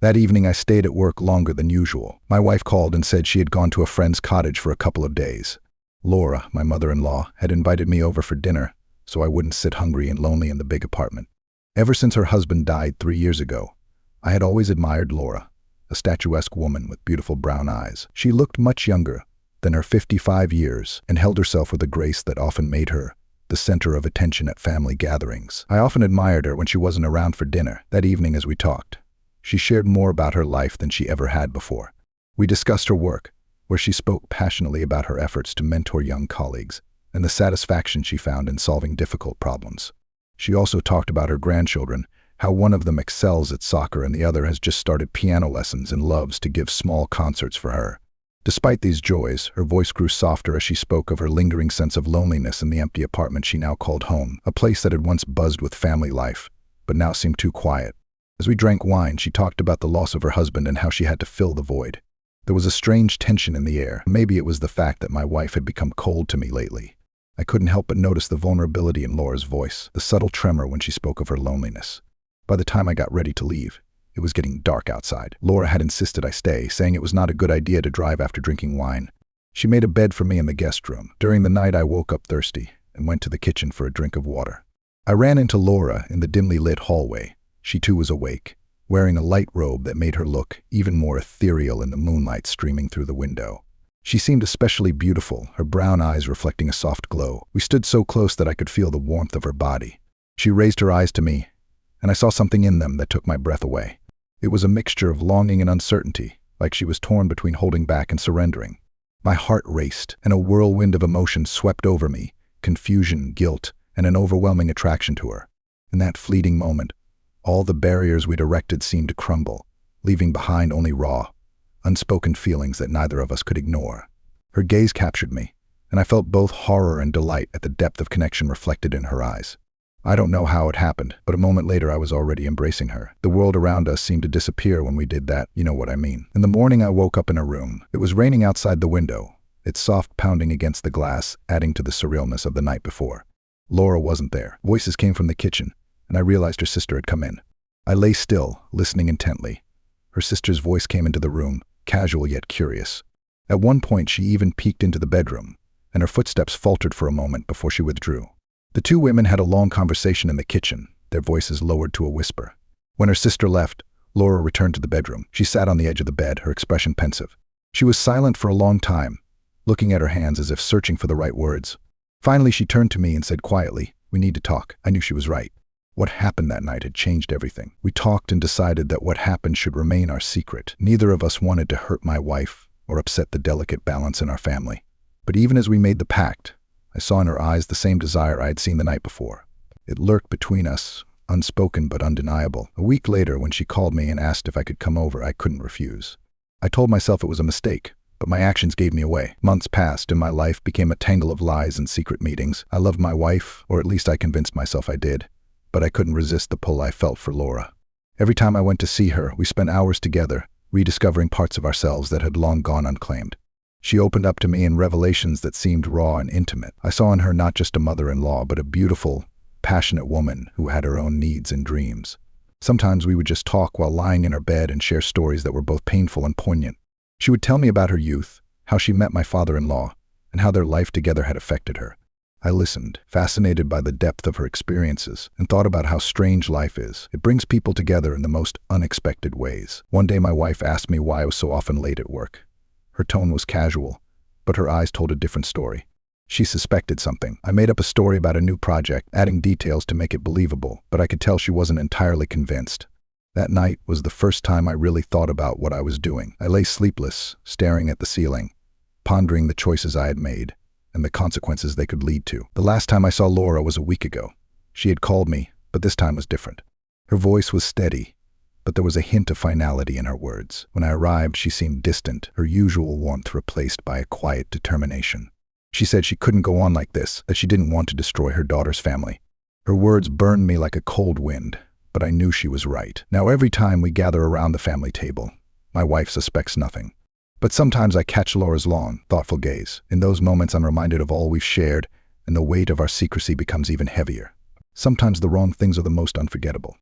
That evening I stayed at work longer than usual. My wife called and said she had gone to a friend's cottage for a couple of days. Laura, my mother-in-law, had invited me over for dinner, so I wouldn't sit hungry and lonely in the big apartment. Ever since her husband died 3 years ago, I had always admired Laura, a statuesque woman with beautiful brown eyes. She looked much younger than her 55 years and held herself with a grace that often made her the center of attention at family gatherings. I often admired her when she wasn't around for dinner. That evening as we talked, she shared more about her life than she ever had before. We discussed her work, where she spoke passionately about her efforts to mentor young colleagues and the satisfaction she found in solving difficult problems. She also talked about her grandchildren, how one of them excels at soccer and the other has just started piano lessons and loves to give small concerts for her. Despite these joys, her voice grew softer as she spoke of her lingering sense of loneliness in the empty apartment she now called home, a place that had once buzzed with family life, but now seemed too quiet. As we drank wine, she talked about the loss of her husband and how she had to fill the void. There was a strange tension in the air. Maybe it was the fact that my wife had become cold to me lately. I couldn't help but notice the vulnerability in Laura's voice, the subtle tremor when she spoke of her loneliness. By the time I got ready to leave, it was getting dark outside. Laura had insisted I stay, saying it was not a good idea to drive after drinking wine. She made a bed for me in the guest room. During the night, I woke up thirsty and went to the kitchen for a drink of water. I ran into Laura in the dimly lit hallway. She too was awake, wearing a light robe that made her look even more ethereal in the moonlight streaming through the window. She seemed especially beautiful, her brown eyes reflecting a soft glow. We stood so close that I could feel the warmth of her body. She raised her eyes to me, and I saw something in them that took my breath away. It was a mixture of longing and uncertainty, like she was torn between holding back and surrendering. My heart raced, and a whirlwind of emotions swept over me, confusion, guilt, and an overwhelming attraction to her. In that fleeting moment, all the barriers we'd erected seemed to crumble, leaving behind only raw, unspoken feelings that neither of us could ignore. Her gaze captured me, and I felt both horror and delight at the depth of connection reflected in her eyes. I don't know how it happened, but a moment later I was already embracing her. The world around us seemed to disappear when we did that, you know what I mean. In the morning I woke up in her room. It was raining outside the window, its soft pounding against the glass adding to the surrealness of the night before. Laura wasn't there. Voices came from the kitchen, and I realized her sister had come in. I lay still, listening intently. Her sister's voice came into the room, casual yet curious. At one point she even peeked into the bedroom, and her footsteps faltered for a moment before she withdrew. The two women had a long conversation in the kitchen, their voices lowered to a whisper. When her sister left, Laura returned to the bedroom. She sat on the edge of the bed, her expression pensive. She was silent for a long time, looking at her hands as if searching for the right words. Finally, she turned to me and said quietly, "We need to talk." I knew she was right. What happened that night had changed everything. We talked and decided that what happened should remain our secret. Neither of us wanted to hurt my wife or upset the delicate balance in our family. But even as we made the pact, I saw in her eyes the same desire I had seen the night before. It lurked between us, unspoken but undeniable. A week later, when she called me and asked if I could come over, I couldn't refuse. I told myself it was a mistake, but my actions gave me away. Months passed, and my life became a tangle of lies and secret meetings. I loved my wife, or at least I convinced myself I did, but I couldn't resist the pull I felt for Laura. Every time I went to see her, we spent hours together, rediscovering parts of ourselves that had long gone unclaimed. She opened up to me in revelations that seemed raw and intimate. I saw in her not just a mother-in-law, but a beautiful, passionate woman who had her own needs and dreams. Sometimes we would just talk while lying in her bed and share stories that were both painful and poignant. She would tell me about her youth, how she met my father-in-law, and how their life together had affected her. I listened, fascinated by the depth of her experiences, and thought about how strange life is. It brings people together in the most unexpected ways. One day my wife asked me why I was so often late at work. Her tone was casual, but her eyes told a different story. She suspected something. I made up a story about a new project, adding details to make it believable, but I could tell she wasn't entirely convinced. That night was the first time I really thought about what I was doing. I lay sleepless, staring at the ceiling, pondering the choices I had made and the consequences they could lead to. The last time I saw Laura was a week ago. She had called me, but this time was different. Her voice was steady, but there was a hint of finality in her words. When I arrived, she seemed distant, her usual warmth replaced by a quiet determination. She said she couldn't go on like this, that she didn't want to destroy her daughter's family. Her words burned me like a cold wind, but I knew she was right. Now every time we gather around the family table, my wife suspects nothing. But sometimes I catch Laura's long, thoughtful gaze. In those moments I'm reminded of all we've shared, and the weight of our secrecy becomes even heavier. Sometimes the wrong things are the most unforgettable.